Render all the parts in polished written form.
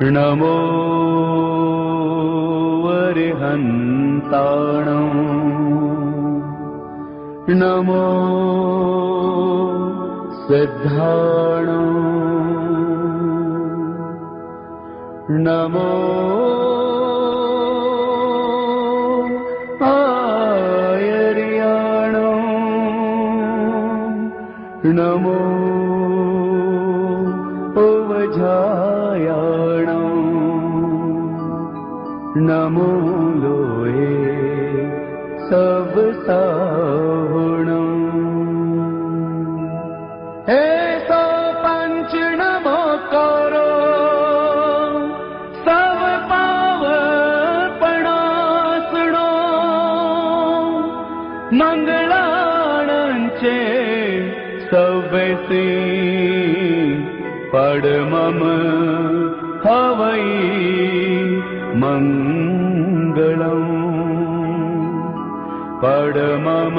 नमो अरिहन्ताणं नमो सिद्धाणं नमो आयर्याणं नमो ओवझायाणं नमो लोये सबसाहुणं हे सो पंच नमो करो सब पावपणासुणो मंगलाणंचे सवेसी पडमम हवै मंगलम् पडमम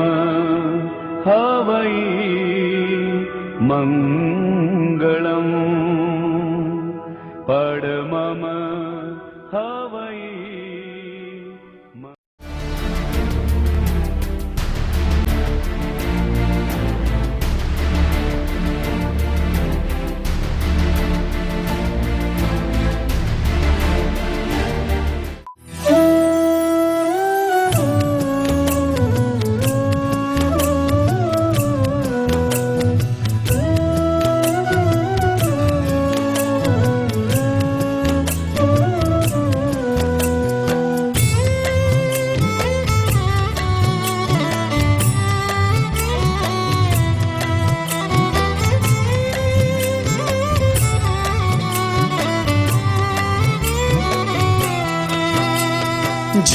हवै मंगलम् पडमम हवै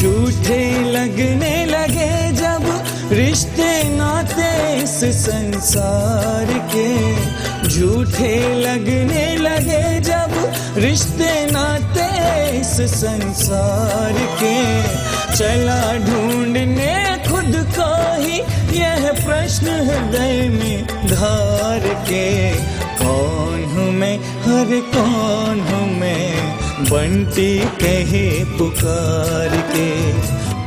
झूठे लगने लगे जब रिश्ते नाते इस संसार के, झूठे लगने लगे जब रिश्ते नाते इस संसार के, चला ढूंढने खुद को ही यह प्रश्न हृदय में धार के, कौन हूँ मैं, हर कौन हूँ मैं, बंटी कहे पुकार के,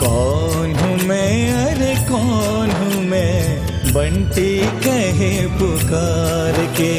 कौन हूँ मैं, अरे कौन हूँ मैं, बंटी कहे पुकार के।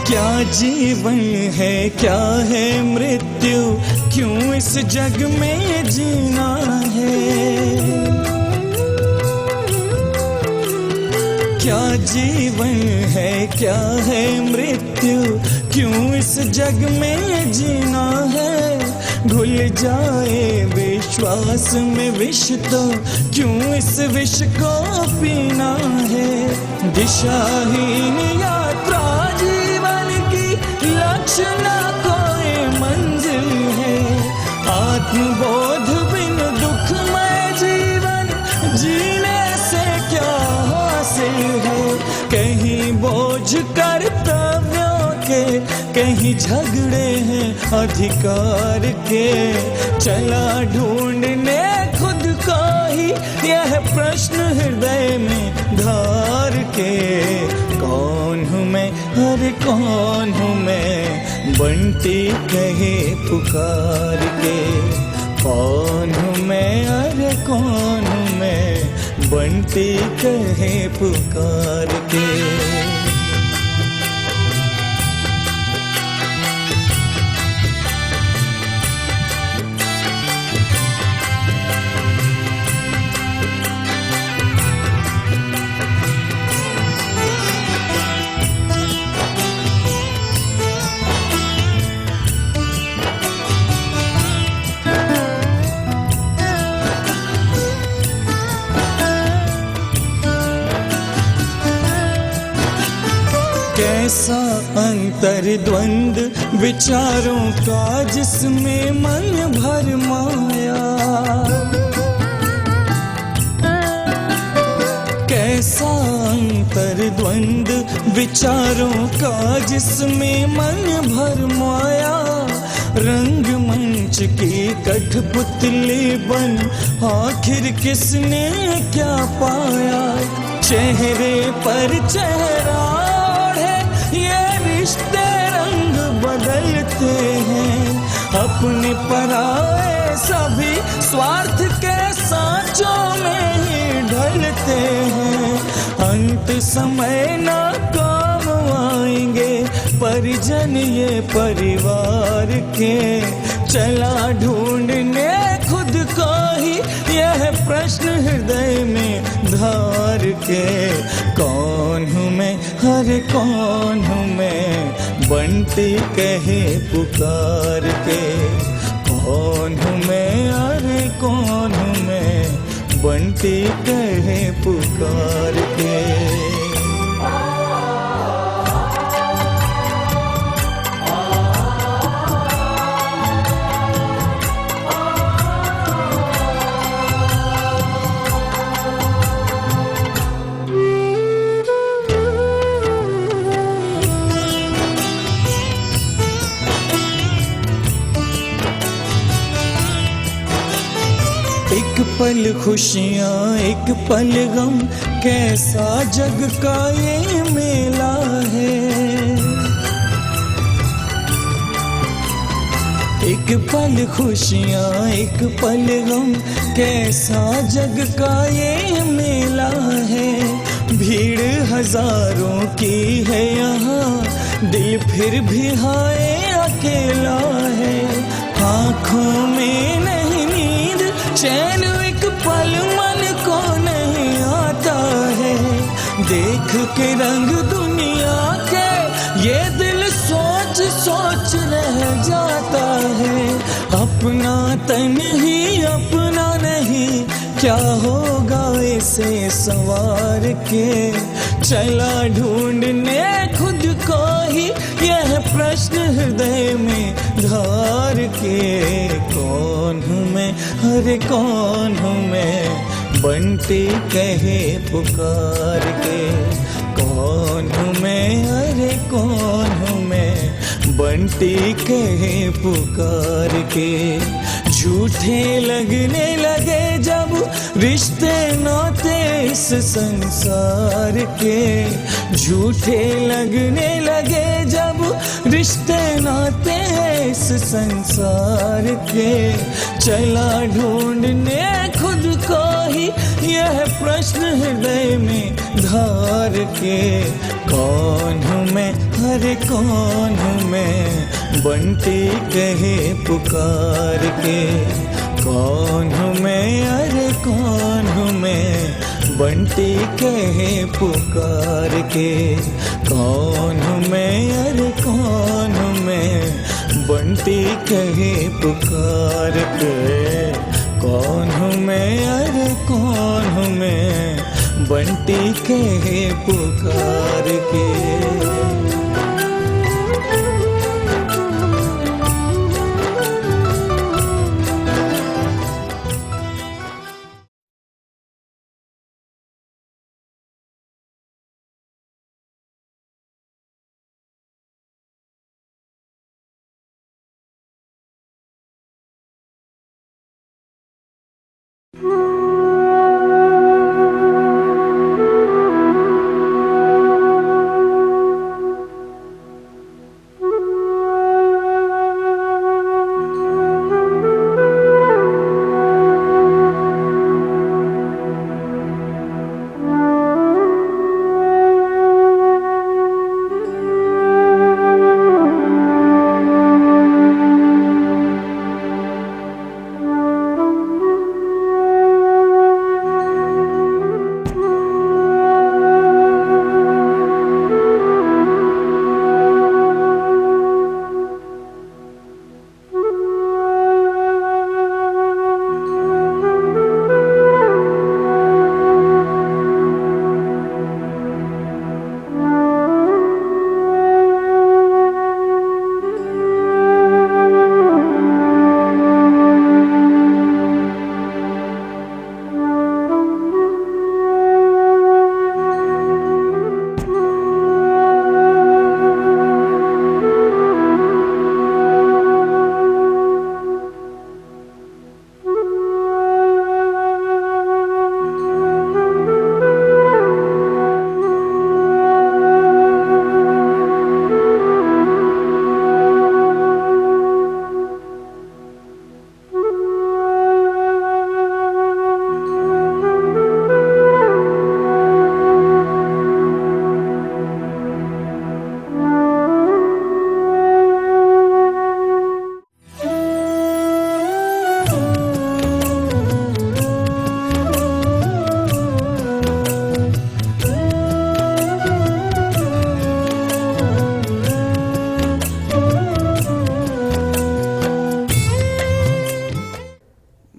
क्या जीवन है, क्या है मृत्यु, क्यों इस जग में जीना है, क्या जीवन है, क्या है मृत्यु, क्यों इस जग में जीना है, घुल जाए विश्वास में विष तो क्यों इस विष को पीना है, दिशाहीन यात्रा लक्ष्य न कोई मंजिल है, आत्मबोध बिन दुखमय जीवन जीने से क्या हासिल है, कहीं बोझ कर्तव्यों के, कहीं झगड़े हैं अधिकार के, चला ढूंढने खुद को ही यह प्रश्न हृदय में धार के, कौन हूँ मैं, अरे कौन हूँ मैं, बंटी कहे पुकार के, कौन हूँ मैं, अरे कौन हूँ मैं, बंटी कहे पुकार के। कैसा अंतर द्वंद विचारों का जिसमें मन भर माया। कैसा अंतर द्वंद विचारों का जिसमें मन भर माया। रंगमंच की कठपुतली बन आखिर किसने क्या पाया। चेहरे पर चेहरा है ये रिश्ते रंग बदलते हैं। अपने पराए सभी स्वार्थ के सांचों में ही ढलते हैं। अंत समय ना काम आएंगे परिजन ये परिवार के। चला ढूंढने खुद को ही यह प्रश्न हृदय में धार के। कौन हूँ मैं, हर कौन हूँ मैं, बंटी कहे पुकार के। कौन हूँ मैं, अरे कौन हूँ मैं, बंटी कहे पुकार के। एक पल खुशियाँ एक पल गम, कैसा जग का ये मेला है। एक पल खुशियाँ एक पल गम, कैसा जग का ये मेला है। भीड़ हजारों की है यहाँ, दिल फिर भी हाय अकेला है। आँखों में नहीं नींद चैन एक पल मन को नहीं आता है। देख के रंग दुनिया के ये दिल सोच सोच रह जाता है। अपना तन ही अपना नहीं, क्या होगा इसे संवार के। चला ढूंढने खुद को ही यह प्रश्न हृदय में धार के। कौन हूँ मैं, अरे कौन हूँ मैं, बंटी कहे पुकार के। कौन हूँ मैं, अरे कौन हूँ मैं, बंटी कहे पुकार के। झूठे लगने लगे जब रिश्ते नाते इस संसार के। झूठे लगने लगे जब रिश्ते नाते इस संसार के। चला ढूंढने खुद को ही यह प्रश्न हृदय में धार के। कौन हूँ मैं, अरे कौन हूँ मैं, बंटी कहे पुकार के। कौन हूँ मैं, अरे कौन हूँ मैं, बंटी कहे पुकार के। कौन हूँ मैं, अरे कौन हूँ मैं, बंटी कहे पुकार के। कौन हूँ मैं, अरे कौन हूँ मैं, बंटी कहे पुकार के।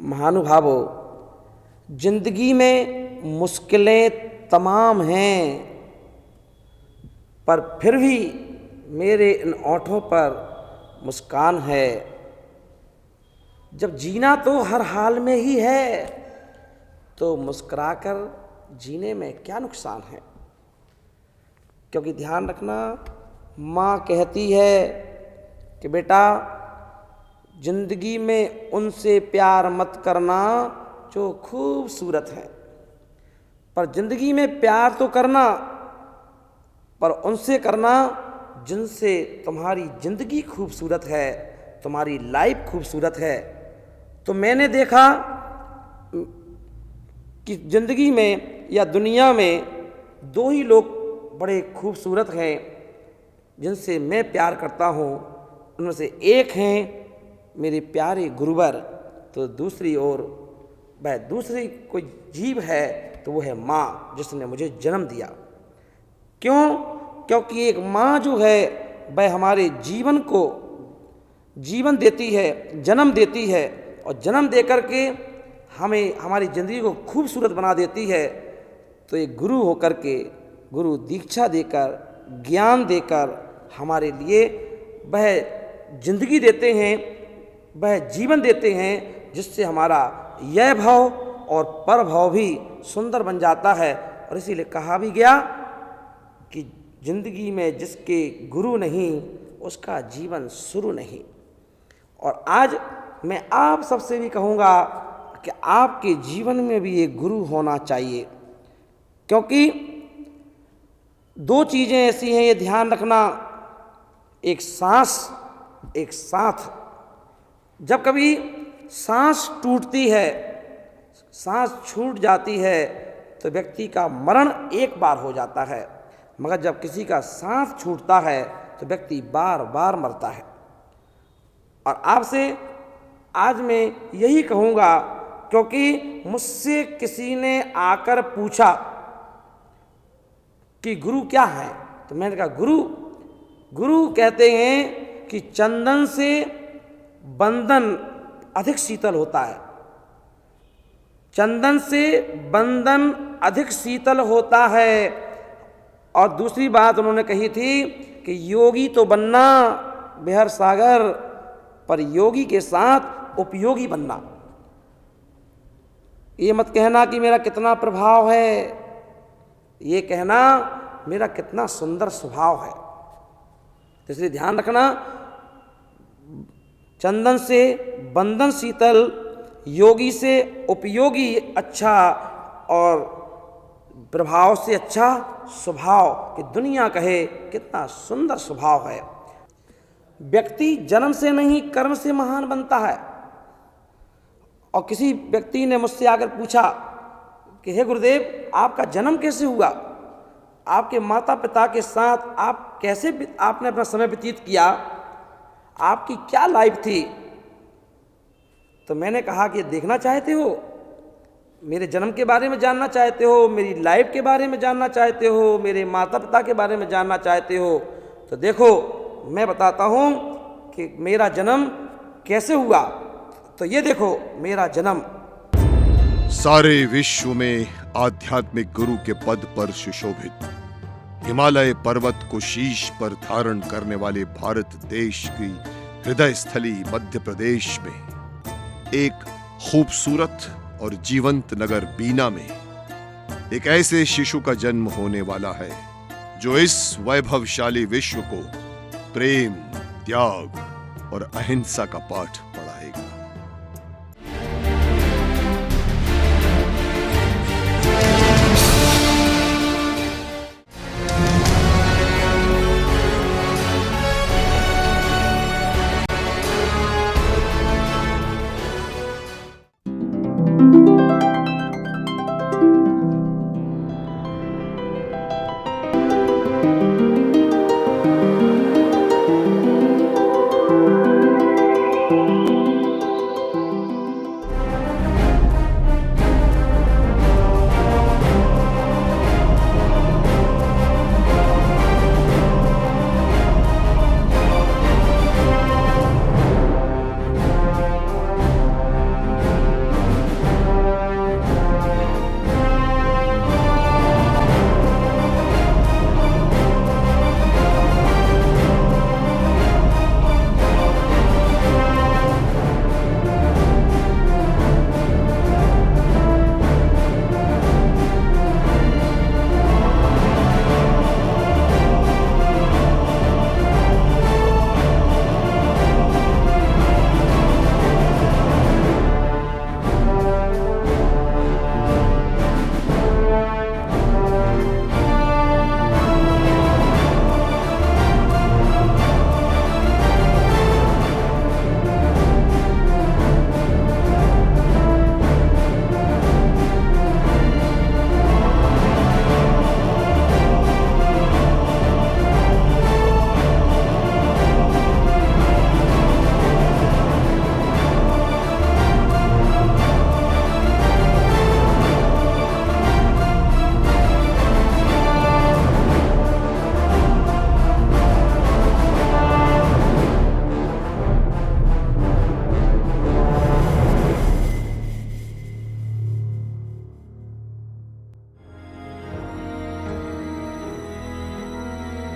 महानुभावों, जिंदगी में मुश्किलें तमाम हैं, पर फिर भी मेरे इन ओंठों पर मुस्कान है। जब जीना तो हर हाल में ही है, तो मुस्कुराकर जीने में क्या नुकसान है। क्योंकि ध्यान रखना, माँ कहती है कि बेटा जिंदगी में उनसे प्यार मत करना जो खूबसूरत है, पर जिंदगी में प्यार तो करना, पर उनसे करना जिनसे तुम्हारी जिंदगी खूबसूरत है, तुम्हारी लाइफ खूबसूरत है। तो मैंने देखा कि जिंदगी में या दुनिया में दो ही लोग बड़े खूबसूरत हैं जिनसे मैं प्यार करता हूँ। उनमें से एक हैं मेरे प्यारे गुरुवर, तो दूसरी ओर वह दूसरी कोई जीव है तो वो है माँ, जिसने मुझे जन्म दिया। क्यों? क्योंकि एक माँ जो है वह हमारे जीवन को जीवन देती है, जन्म देती है, और जन्म दे कर के हमें हमारी ज़िंदगी को खूबसूरत बना देती है। तो एक गुरु होकर के, गुरु दीक्षा देकर, ज्ञान देकर हमारे लिए वह जिंदगी देते हैं, वह जीवन देते हैं, जिससे हमारा यह भाव और पर भाव भी सुंदर बन जाता है। और इसीलिए कहा भी गया कि जिंदगी में जिसके गुरु नहीं उसका जीवन शुरू नहीं। और आज मैं आप सबसे भी कहूँगा कि आपके जीवन में भी एक गुरु होना चाहिए, क्योंकि दो चीज़ें ऐसी हैं, ये ध्यान रखना, एक सांस, एक साथ। जब कभी सांस टूटती है, सांस छूट जाती है, तो व्यक्ति का मरण एक बार हो जाता है, मगर जब किसी का सांस छूटता है तो व्यक्ति बार बार मरता है। और आपसे आज मैं यही कहूँगा, क्योंकि मुझसे किसी ने आकर पूछा कि गुरु क्या है, तो मैंने कहा गुरु कहते हैं कि चंदन से बंधन अधिक शीतल होता है। चंदन से बंधन अधिक शीतल होता है। और दूसरी बात उन्होंने कही थी कि योगी तो बनना बिहार सागर, पर योगी के साथ उपयोगी बनना। ये मत कहना कि मेरा कितना प्रभाव है, ये कहना मेरा कितना सुंदर स्वभाव है। तो इसलिए ध्यान रखना, चंदन से बंधन शीतल, योगी से उपयोगी अच्छा, और प्रभाव से अच्छा स्वभाव, कि दुनिया कहे कितना सुंदर स्वभाव है। व्यक्ति जन्म से नहीं कर्म से महान बनता है। और किसी व्यक्ति ने मुझसे आकर पूछा कि हे गुरुदेव, आपका जन्म कैसे हुआ, आपके माता पिता के साथ आप कैसे आपने अपना समय व्यतीत किया, आपकी क्या लाइफ थी। तो मैंने कहा कि देखना चाहते हो, मेरे जन्म के बारे में जानना चाहते हो, मेरी लाइफ के बारे में जानना चाहते हो, मेरे माता पिता के बारे में जानना चाहते हो, तो देखो मैं बताता हूँ कि मेरा जन्म कैसे हुआ। तो ये देखो मेरा जन्म। सारे विश्व में आध्यात्मिक गुरु के पद पर सुशोभित, हिमालय पर्वत को शीश पर धारण करने वाले भारत देश की हृदय स्थली मध्य प्रदेश में एक खूबसूरत और जीवंत नगर बीना में एक ऐसे शिशु का जन्म होने वाला है जो इस वैभवशाली विश्व को प्रेम, त्याग और अहिंसा का पाठ पढ़ाएगा।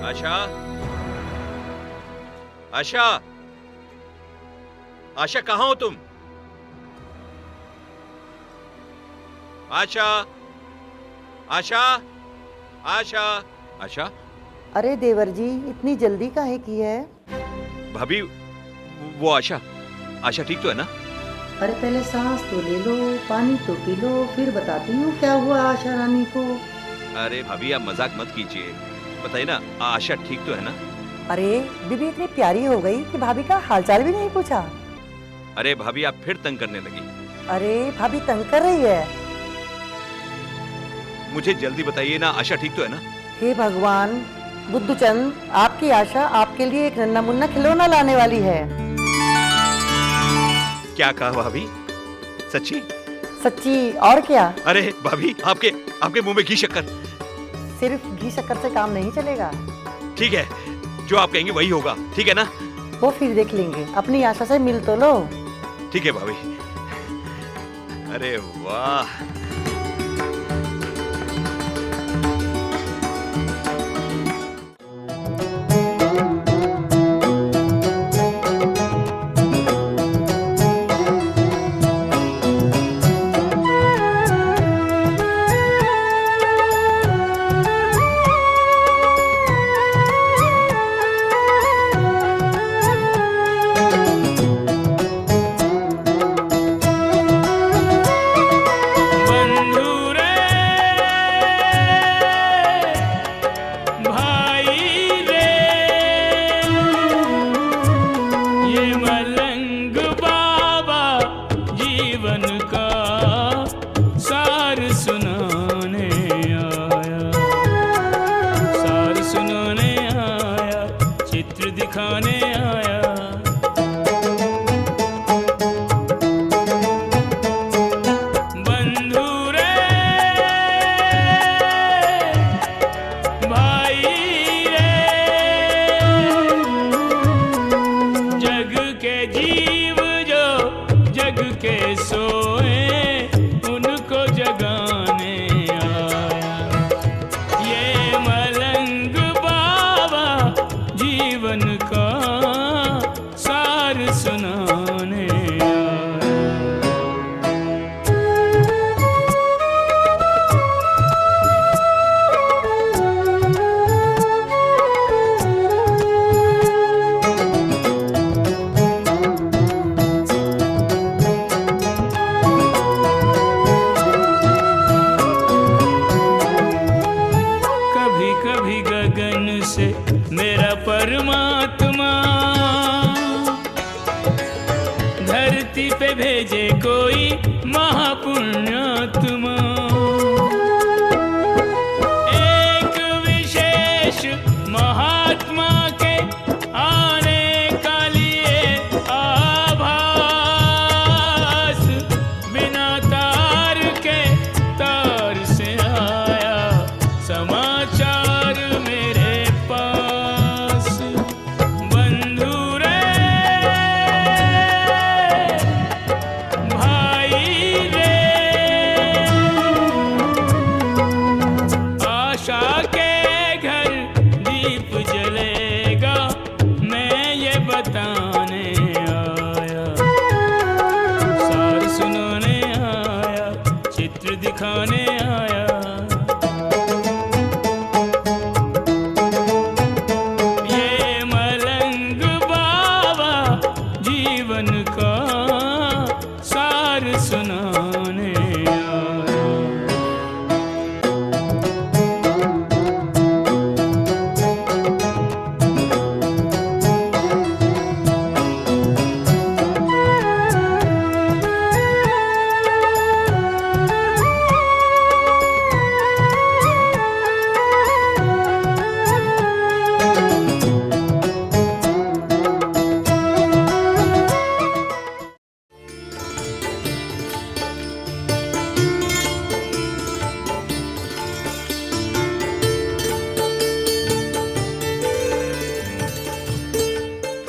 आशा, आशा, आशा कहाँ हो तुम? आशा, आशा, आशा, आशा। अरे देवर जी, इतनी जल्दी काहे की है? भाभी, वो आशा, आशा ठीक तो है ना? अरे पहले सांस तो ले लो, पानी तो पी लो, फिर बताती हूँ क्या हुआ आशा रानी को। अरे भाभी, आप मजाक मत कीजिए, बताइए ना, आशा ठीक तो है ना? अरे बीबी इतनी प्यारी हो गई कि भाभी का हालचाल भी नहीं पूछा। अरे भाभी, आप फिर तंग करने लगी। अरे भाभी तंग कर रही है। मुझे जल्दी बताइए ना, आशा ठीक तो है ना? हे भगवान, बुद्धूचंद, आपकी आशा आपके लिए एक नन्हा मुन्ना खिलौना लाने वाली है। क्या कहा भाभी? सच्ची? सच्ची और क्या? अरे भाभी, आपके मुंह में घी शक्कर। सिर्फ घी शक्कर से काम नहीं चलेगा। ठीक है, जो आप कहेंगे वही होगा, ठीक है ना? वो फिर देख लेंगे, अपनी आशा से मिल तो लो। ठीक है भाभी। अरे वाह,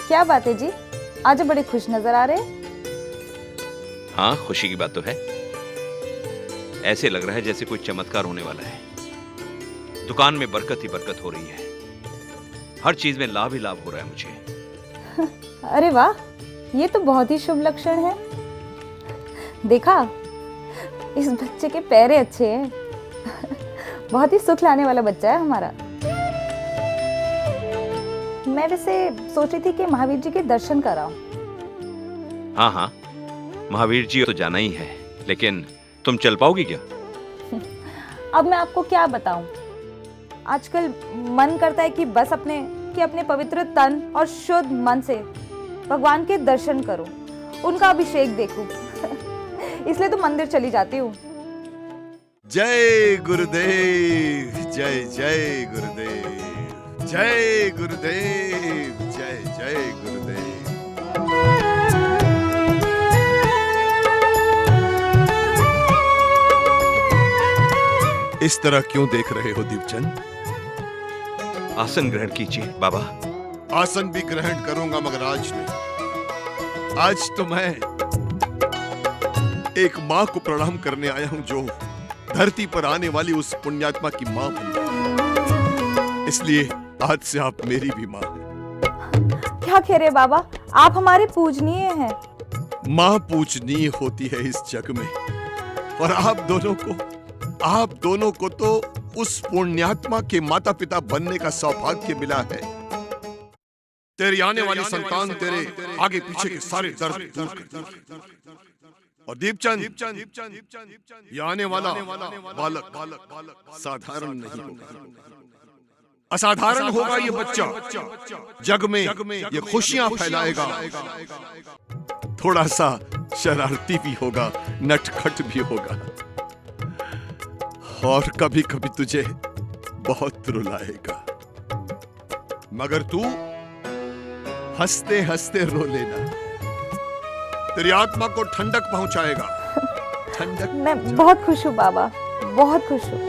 क्या बात है जी, आज बड़े खुश नजर आ रहे। हाँ, खुशी की बात तो है। ऐसे लग रहा है जैसे कोई चमत्कार होने वाला है। दुकान में बरकत ही बरकत हो रही है। हर चीज में लाभ ही लाभ हो रहा है मुझे। अरे वाह, ये तो बहुत ही शुभ लक्षण है। देखा, इस बच्चे के पैरे अच्छे हैं। बहुत ही सुख लाने वाला बच्चा है हमारा। मैं वैसे सोच रही थी कि महावीर जी के दर्शन कराऊं। हाँ हाँ, महावीर जी तो जाना ही है, लेकिन तुम चल पाओगी क्या? अब मैं आपको क्या बताऊं, आजकल मन करता है कि बस अपने पवित्र तन और शुद्ध मन से भगवान के दर्शन करूं, उनका अभिषेक देखूं। इसलिए तो मंदिर चली जाती हूँ। जय गुरुदेव, जय जय गुरुदेव, जय गुरुदेव, जय जय गुरुदेव। इस तरह क्यों देख रहे हो दीपचंद? आसन ग्रहण कीजिए बाबा। आसन भी ग्रहण करूंगा, मगर आज नहीं। आज तो मैं एक मां को प्रणाम करने आया हूं, जो धरती पर आने वाली उस पुण्यात्मा की मां बनी। इसलिए आज से आप मेरी भी मां हैं। क्या कह रहे बाबा, आप हमारे पूजनीय हैं। मां पूजनीय होती है इस जग में, और आप दोनों को तो उस पुण्यात्मा के माता पिता बनने का सौभाग्य मिला है। तेरी आने वाली संतान तेरे आगे पीछे के सारे दर्द दूर कर। और दीपचंद, ये आने वाला बालक साधारण नहीं होगा, असाधारण होगा ये बच्चा। जग में ये खुशियां फैलाएगा। थोड़ा सा शरारती भी होगा, नटखट भी होगा, और कभी कभी तुझे बहुत रुलाएगा, मगर तू हंसते हंसते रो लेना। तेरी आत्मा को ठंडक पहुंचाएगा। ठंडक। मैं बहुत खुश हूँ बाबा, बहुत खुश हूँ।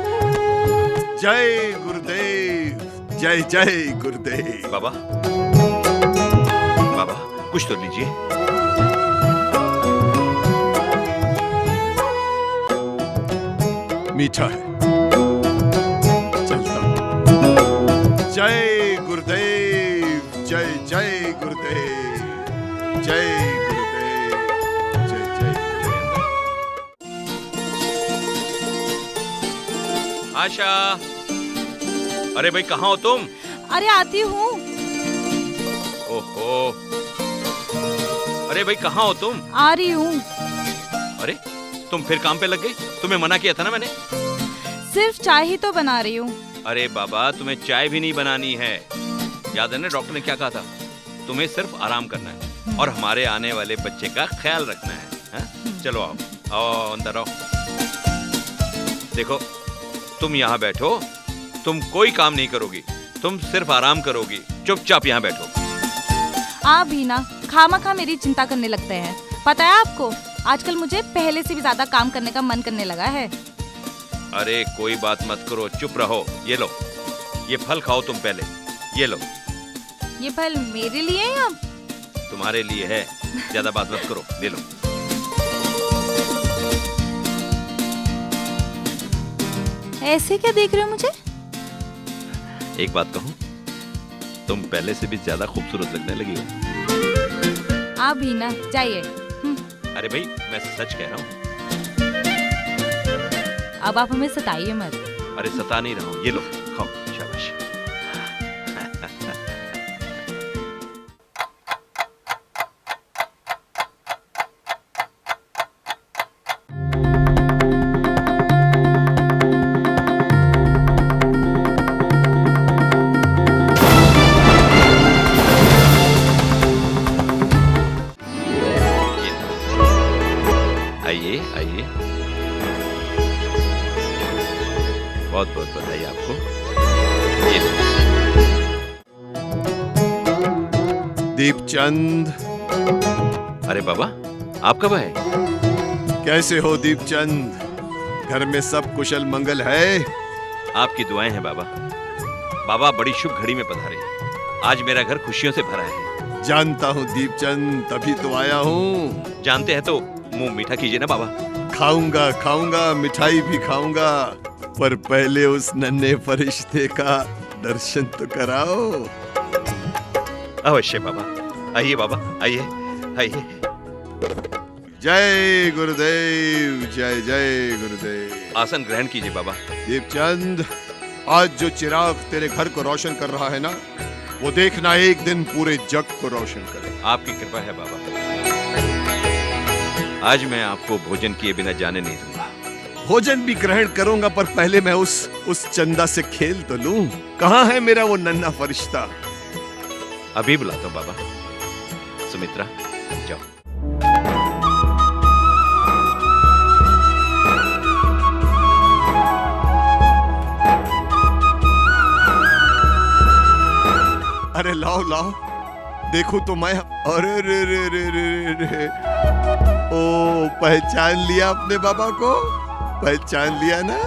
जय गुरुदेव, जय जय गुरुदेव। बाबा, बाबा कुछ तो लीजिए। मीठा है, चलता। जय गुरुदेव, जय जय गुरुदेव, जय गुरुदेव, जय जय। आशा, अरे भाई कहाँ हो तुम? अरे आती हूँ। ओहो, अरे भाई कहाँ हो तुम? आ रही हूँ। अरे तुम फिर काम पे लग गई? तुम्हें मना किया था ना मैंने। सिर्फ चाय ही तो बना रही हूँ। अरे बाबा, तुम्हें चाय भी नहीं बनानी है। याद है ना डॉक्टर ने क्या कहा था? तुम्हें सिर्फ आराम करना है और हमारे आने वाले बच्चे का ख्याल रखना है, हा? चलो आओ आओ अंदर आओ। देखो, तुम यहाँ बैठो, तुम कोई काम नहीं करोगी, तुम सिर्फ आराम करोगी। चुपचाप यहाँ बैठो। आप भी ना खामखा मेरी चिंता करने लगते हैं। पता है आपको, आजकल मुझे पहले से भी ज्यादा काम करने का मन करने लगा है। अरे कोई बात मत करो, चुप रहो। ये लो, ये फल खाओ तुम पहले। ये लो। ये फल मेरे लिए है या तुम्हारे लिए है। ज्यादा बात मत करो, ले लो। ऐसे क्या देख रहे हो मुझे? एक बात कहूं, तुम पहले से भी ज्यादा खूबसूरत लगने लगी हो। आप भी ना जाइए। अरे भाई, मैं सच कह रहा हूँ। अब आप हमें सताइए मत। अरे सता नहीं रहा हूँ, ये लो खाओ, शाबाश। आइए आइए, बहुत बहुत बधाई आपको। दीपचंद। अरे बाबा, आप कब आए? कैसे हो दीपचंद? घर में सब कुशल मंगल है? आपकी दुआएं हैं बाबा। बाबा बड़ी शुभ घड़ी में पधारे। आज मेरा घर खुशियों से भरा है। जानता हूँ दीपचंद, तभी तो आया हूँ। जानते हैं तो मुंह मीठा कीजिए ना बाबा। खाऊंगा खाऊंगा, मिठाई भी खाऊंगा, पर पहले उस नन्हे फरिश्ते का दर्शन तो कराओ। अवश्य बाबा, आइए बाबा, आइए आइए। जय गुरुदेव, जय जय गुरुदेव। आसन ग्रहण कीजिए बाबा। दीपचंद, आज जो चिराग तेरे घर को रोशन कर रहा है ना, वो देखना एक दिन पूरे जग को रोशन करे। आपकी कृपा है बाबा। आज मैं आपको भोजन किए बिना जाने नहीं दूंगा। भोजन भी ग्रहण करूंगा, पर पहले मैं उस चंदा से खेल तो लूं। कहाँ है मेरा वो नन्हा फरिश्ता? अभी बुलाता हूँ बाबा। सुमित्रा, जाओ। अरे लाओ लाओ, देखो तो मैं। अरे रे रे रे रे रे, ओ पहचान लिया अपने बाबा को? पहचान लिया ना?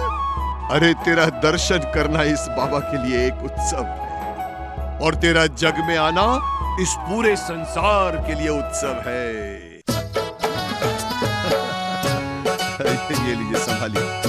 अरे तेरा दर्शन करना इस बाबा के लिए एक उत्सव है, और तेरा जग में आना इस पूरे संसार के लिए उत्सव है। ये लीजिए, संभालिए।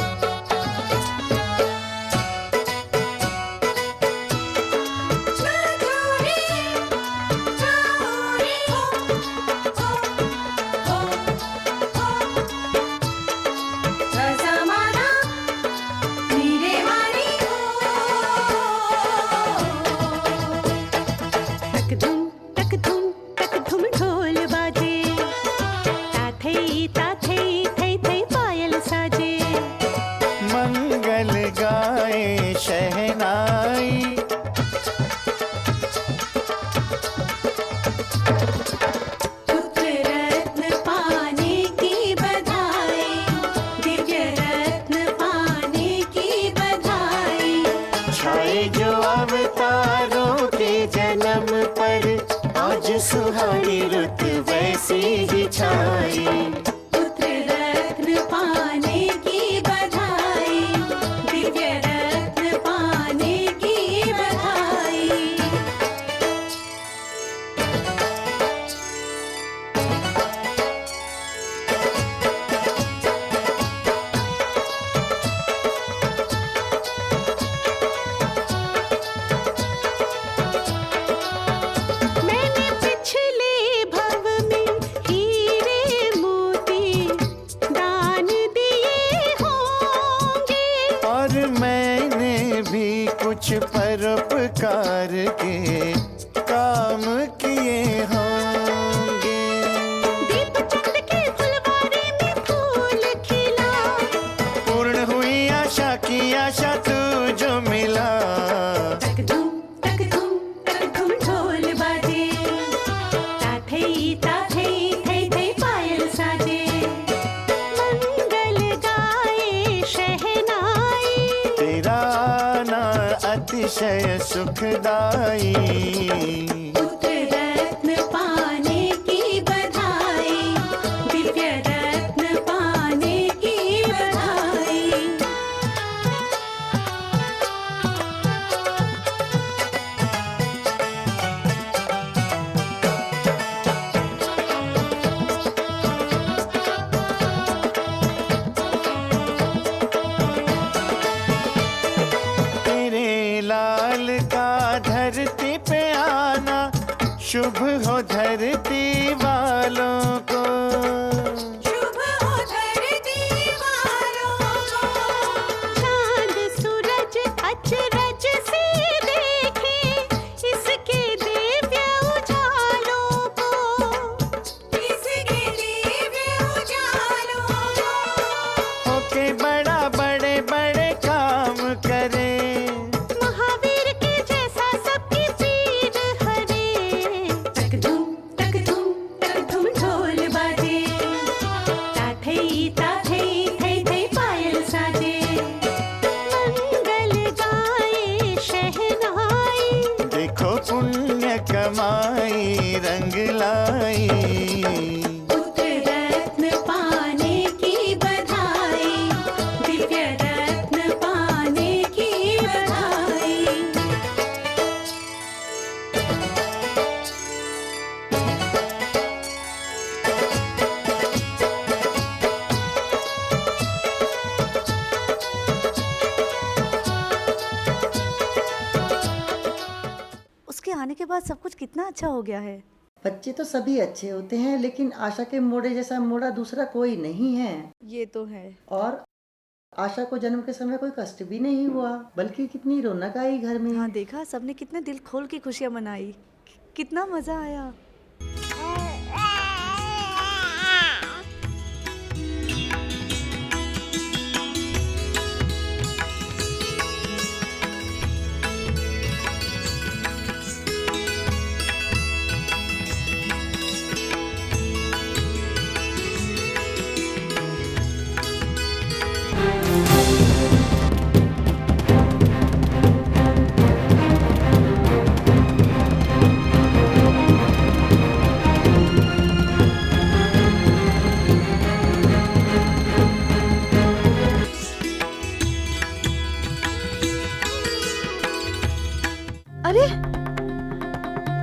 सुहानी रुत वैसी ही छाई, पुत्र रत्न पाने की बधाई, दिव्य रत्न पाने की बधाई। कुछ परोपकार के काम किए होंगे। दीपचंद के फुलवारी में फूल खिला, पूर्ण हुई आशा की आशा तू जो मिला। तक धूम ढोल बाजे, ताथई ताथई थई थई पायल साजे, मंगल गाए शहनाई, तेरा अतिशय सुखदाई। पुत्र रत्न पाने की बधाई, दिव्य रत्न पाने की बधाई। लाल का धरती पे आना शुभ हो धरती वालों को, शुभ हो धरती वालों को। चांद सूरज अचरज से देखे इसके दिव्य उजालों को, इसके दिव्य उजालों को। ओके बड़ा बड़े बड़े काम करे, कमाई रंग लाई। पुत्र रत्न पाने की बधाई, दिव्य आने के बाद सब कुछ कितना अच्छा हो गया है। बच्चे तो सभी अच्छे होते हैं, लेकिन आशा के मोड़े जैसा मोड़ा दूसरा कोई नहीं है। ये तो है। और आशा को जन्म के समय कोई कष्ट भी नहीं हुआ, बल्कि कितनी रौनक आई घर में। हाँ देखा, सबने कितने दिल खोल के खुशियाँ मनाई, कितना मजा आया। अरे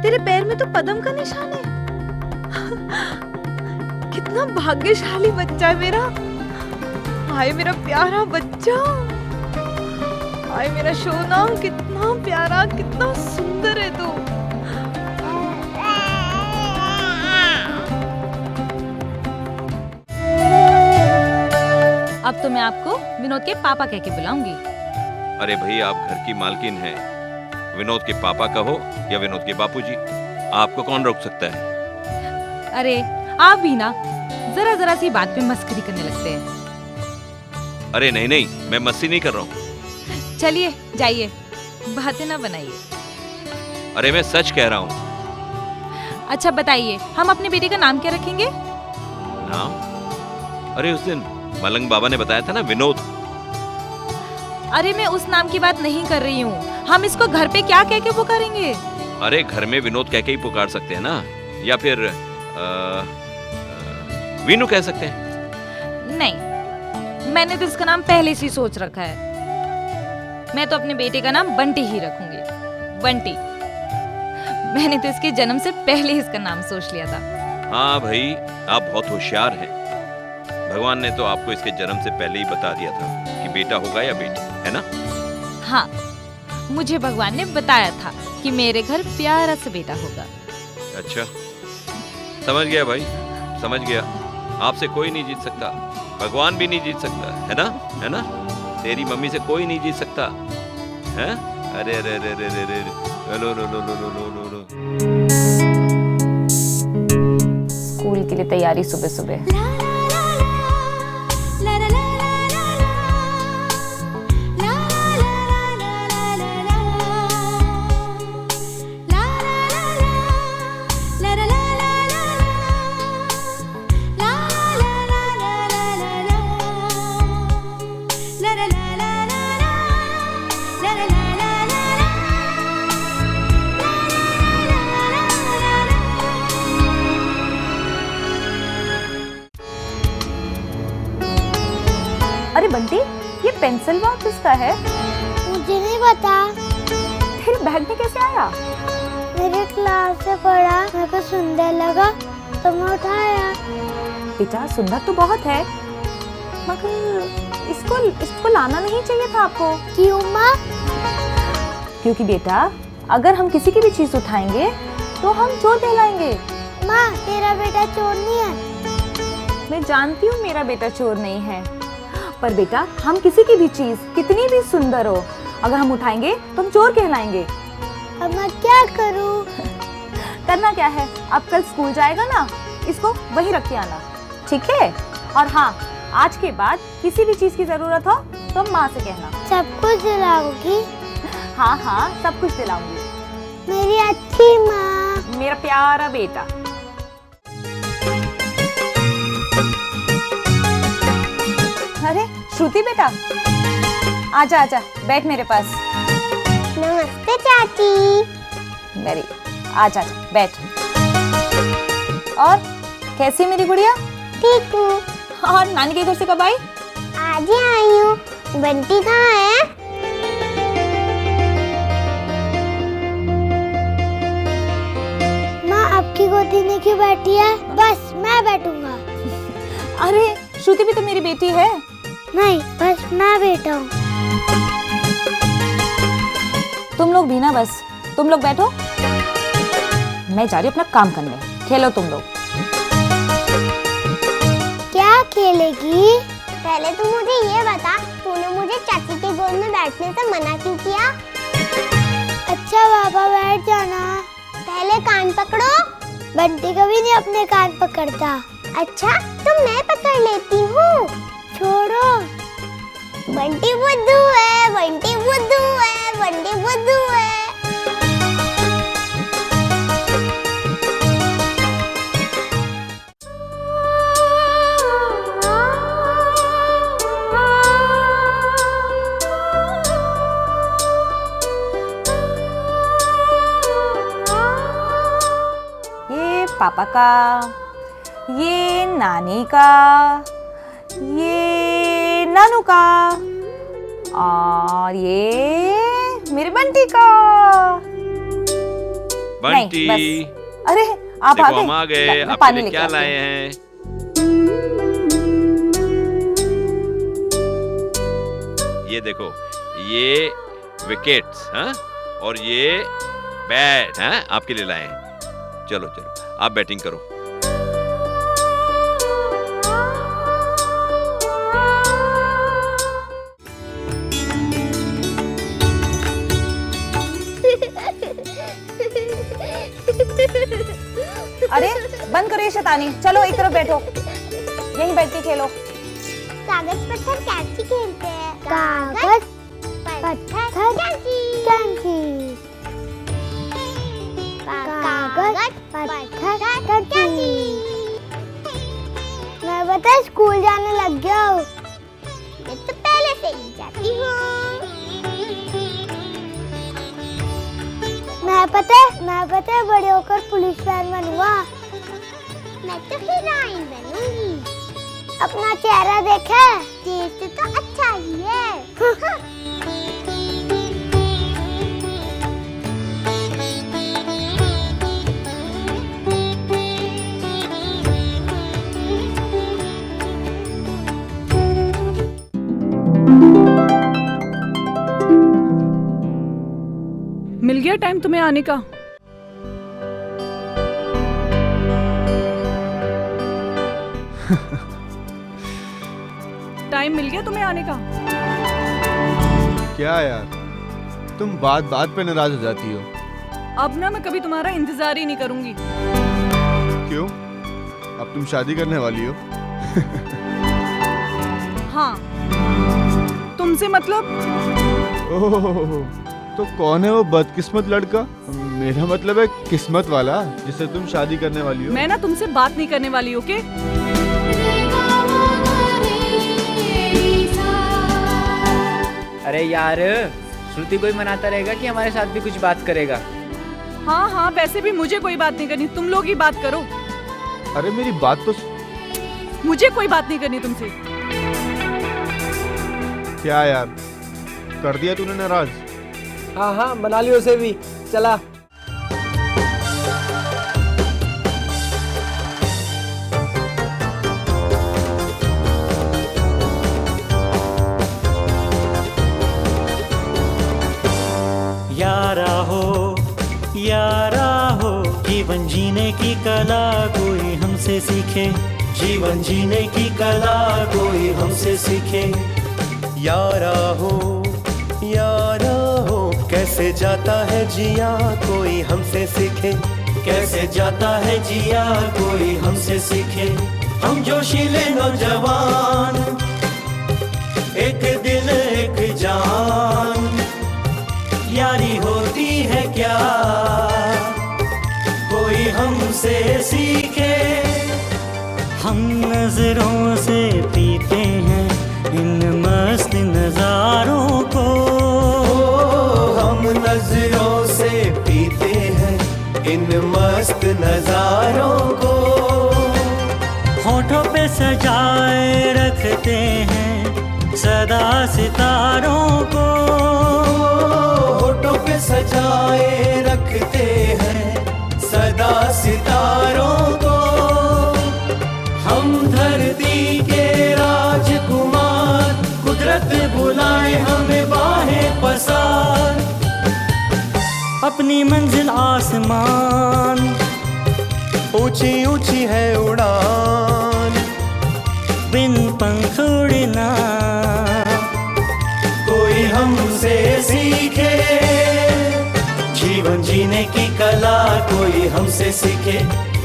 तेरे पैर में तो पद्म का निशान है। कितना भाग्यशाली बच्चा है मेरा। हाय मेरा प्यारा बच्चा, हाय मेरा सोना, कितना प्यारा, कितना सुंदर है तू। अब तो मैं आपको विनोद के पापा कह के बुलाऊंगी। अरे भाई, आप घर की मालकिन हैं। विनोद के पापा कहो या विनोद के बापूजी, आपको कौन रोक सकता है? अरे आप भी ना जरा जरा सी बात पे मस्करी करने लगते हैं। अरे नहीं नहीं, मैं मस्ती नहीं कर रहा हूँ। चलिए जाइए, बातें ना बनाइए। अरे मैं सच कह रहा हूँ। अच्छा बताइए, हम अपने बेटे का नाम क्या रखेंगे? नाम? अरे उस दिन मलंग बाबा ने बताया था ना, विनोद। अरे मैं उस नाम की बात नहीं कर रही हूँ, हम इसको घर पे क्या कह के पुकारेंगे? अरे घर में विनोद कह के ही पुकार सकते हैं ना, या फिर वीनू कह सकते हैं। नहीं, मैंने तो इसका नाम पहले से ही सोच रखा है। मैं तो अपने बेटे का नाम बंटी ही रखूंगी, बंटी। मैंने तो इसके जन्म से पहले ही इसका नाम सोच लिया था। हाँ भाई, आप बहुत होशियार हैं। भगवान ने तो आपको इसके जन्म से पहले ही बता दिया था कि बेटा होगा या बेटी, है ना? हाँ, मुझे भगवान ने बताया था कि मेरे घर प्यारा सा बेटा होगा। अच्छा, समझ गया भाई, समझ गया। आपसे कोई नहीं जीत सकता, भगवान भी नहीं जीत सकता, है ना? है ना? तेरी मम्मी से कोई नहीं जीत सकता, है? अरे अरे अरे अरे अरे अरे, लो लो लो लो लो लो लो। स्कूल के लिए तैयारी सुबह सुबह। अरे बंटी, ये पेंसिल बॉक्स किसका है? मुझे नहीं पता। तेरे बैग में कैसे आया? मेरे क्लास से पढ़ा, मेरे को सुंदर लगा तो मैं उठाया। बेटा सुंदर तो बहुत है, मगर इसको लाना नहीं चाहिए था आपको। क्यों माँ? क्योंकि बेटा, अगर हम किसी की भी चीज उठाएंगे तो हम चोर कहलाएंगे। माँ, तेरा बेटा चोर नहीं है। मैं जानती हूँ मेरा बेटा चोर नहीं है, पर बेटा हम किसी की भी चीज कितनी भी सुंदर हो, अगर हम उठाएंगे तो हम चोर कहलाएंगे। अब मैं क्या करूँ? करना क्या है, अब कल स्कूल जाएगा ना, इसको वहीं रख के आना, ठीक है? और हाँ, आज के बाद किसी भी चीज की जरूरत हो तो माँ से कहना। सब कुछ दिलाओगी? हाँ हाँ, सब कुछ दिलाऊंगी। मेरी अच्छी माँ, मेरा प्यारा बेटा। अरे श्रुति बेटा, आजा आजा, बैठ मेरे पास। नमस्ते चाची। मेरी आजा बैठ। और कैसी मेरी गुड़िया? ठीक हूँ। और नानी के घर से कब आई? आज ही आई हूँ। बंटी कहाँ है? माँ, आपकी गोदी में क्यों बैठी है? बस मैं बैठूंगा। अरे श्रुति भी तो मेरी बेटी है। नहीं, बस मैं बेटा हूँ। तुम लोग भी ना, बस तुम लोग बैठो। मैं जा रही हूँ अपना काम करने। खेलो तुम लोग। क्या खेलेगी? पहले तू मुझे ये बता, तूने मुझे चाची के गोद में बैठने से मना क्यों किया? अच्छा बाबा, बैठ जाना। पहले कान पकड़ो। बंटी कभी नहीं अपने कान पकड़ता। अच्छा तो मैं पकड़ लेती हूँ। छोड़ो। बंटी बुद्धू है, बंटी बुद्धू है, बंटी बुद्धू है। ये पापा का, ये नानी का, ये नानू का, और ये मेरे बंटी का। बंटी, नहीं, बस। अरे आप देखो आ गए। हम आ गए। मैं आपके पानी लिए लेके क्या आती लाए हूँ। हैं? ये देखो, ये विकेट्स, हाँ, और ये बैट, हाँ, आपके लिए लाए हैं। चलो चलो, आप बैटिंग करो। अरे बंद करो ये शैतानी, चलो एक तरफ बैठो, यहीं बैठ के खेलो। कागज पत्थर कैंची खेलते हैं। कागज पत्थर कैंची। कागज पत्थर कैंची। मैं बता स्कूल जाने लग गया हूँ। मैं तो पहले से ही जाती हूँ। मैं पता है बड़े होकर पुलिस मैन बनूंगा। मैं तो हीरोइन बनूंगी। अपना चेहरा देखा? देख तो अच्छा ही है। मिल गया टाइम तुम्हें आने का? टाइम मिल गया तुम्हें आने का? क्या यार, तुम बात बात पे नाराज हो जाती हो। अब ना मैं कभी तुम्हारा इंतजार ही नहीं करूंगी। क्यों? अब तुम शादी करने वाली हो? हाँ, तुमसे मतलब? ओह, तो कौन है वो बदकिस्मत लड़का? मेरा मतलब है किस्मत वाला, जिससे तुम शादी करने वाली हो। मैं ना तुमसे बात नहीं करने वाली, ओके? अरे यार, श्रुति कोई मनाता रहेगा कि हमारे साथ भी कुछ बात करेगा? हाँ हाँ, वैसे भी मुझे कोई बात नहीं करनी, तुम लोग ही बात करो। अरे मेरी बात तो। मुझे कोई बात नहीं करनी तुमसे। क्या यार, कर दिया तूने नाराज? हाँ हाँ, बना लियो उसे भी। चला। यारा हो, जीवन जीने की कला कोई हमसे सीखे। जीवन जीने की कला कोई हमसे सीखे। यारा हो, कैसे जाता है जिया कोई हमसे सीखे। कैसे जाता है जिया कोई हमसे सीखे। हम जोशीले नौजवान, एक दिल एक जान, यारी होती है क्या कोई हमसे सीखे। हम नजरों से पीते हैं इन मस्त नजारों को। हम नजरों से पीते हैं इन मस्त नजारों को। होठों पे सजाए रखते हैं सदा सितारों को। होठों पे सजाए रखते हैं सदा सितारों को। हम धरती के राजकुमार, कुदरत बुलाए हमें बाहें पसार। अपनी मंजिल आसमान ऊंची ऊंची है उड़ान, बिन पंख उड़ना कोई हमसे सीखे, जीवन जीने की कला कोई हमसे सीखे,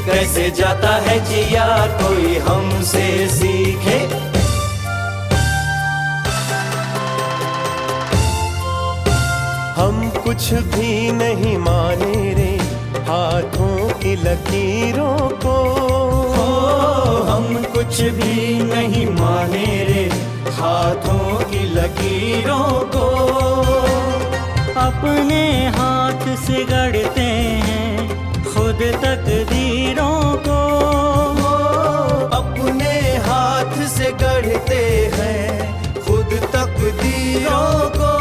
कैसे जाता है जिया कोई हमसे सीखे। हम कुछ भी नहीं माने रे हाथों की लकीरों को, हम कुछ भी नहीं माने रे हाथों की लकीरों को। अपने हाथ से गढ़ते हैं खुद तकदीरों को, अपने हाथ से गढ़ते हैं खुद तकदीरों को।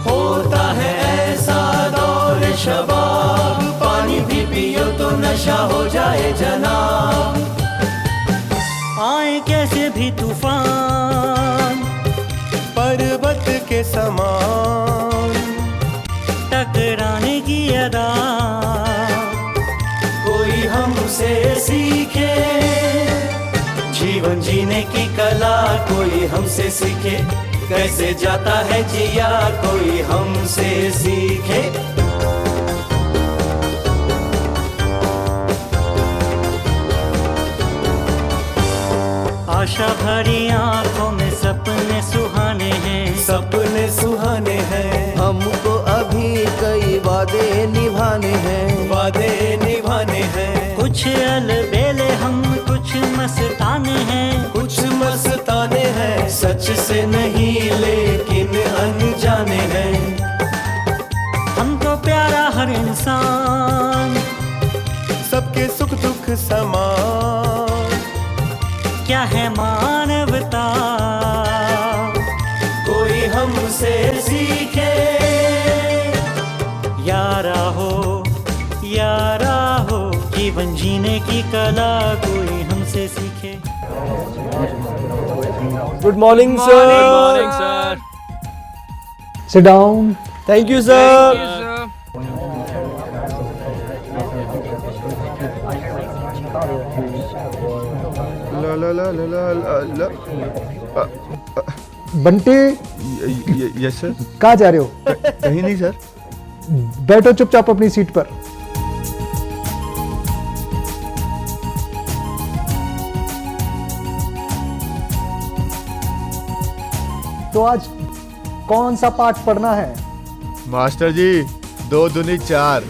होता है ऐसा दौर शबाब, पानी भी पियो तो नशा हो जाए जनाब। आए कैसे भी तूफान पर्वत के समान, टकराने की अदा कोई हमसे सीखे, जीवन जीने की कला कोई हमसे सीखे, कैसे जाता है जिया कोई हमसे सीखे। आशा भरी आंखों में सपने सुहाने हैं, सपने सुहाने हैं, हमको अभी कई वादे निभाने हैं, वादे निभाने हैं। कुछ अलबेले हम कुछ मस्ताने हैं, कुछ मस्ताने हैं, सच से नहीं लेकिन अनजाने हैं। हमको प्यारा हर इंसान, सबके सुख दुख समान, क्या है मानवता कोई हमसे सीखे। यारा हो जीवन जीने की कला कोई हमसे सीखे। Good morning sir. Morning sir. Sit down. Thank you sir. ला ला ला ला ला ला ला। Bunty, yes sir. कहाँ जा रहे हो? कहीं नहीं सर। बैठो चुपचाप अपनी सीट पर। तो आज कौन सा पाठ पढ़ना है? मास्टर जी 2 दूनी 4।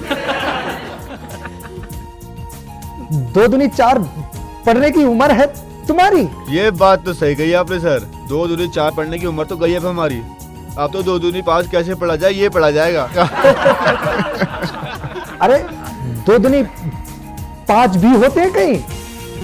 2 दूनी 4 पढ़ने की उम्र है तुम्हारी? ये बात तो सही कही आपने सर। 2 दूनी 4 पढ़ने की उम्र तो गई है अब हमारी। अब तो 2 दूनी 5 कैसे पढ़ा जाए ये पढ़ा जाएगा। अरे 2 दूनी 5 भी होते हैं कहीं?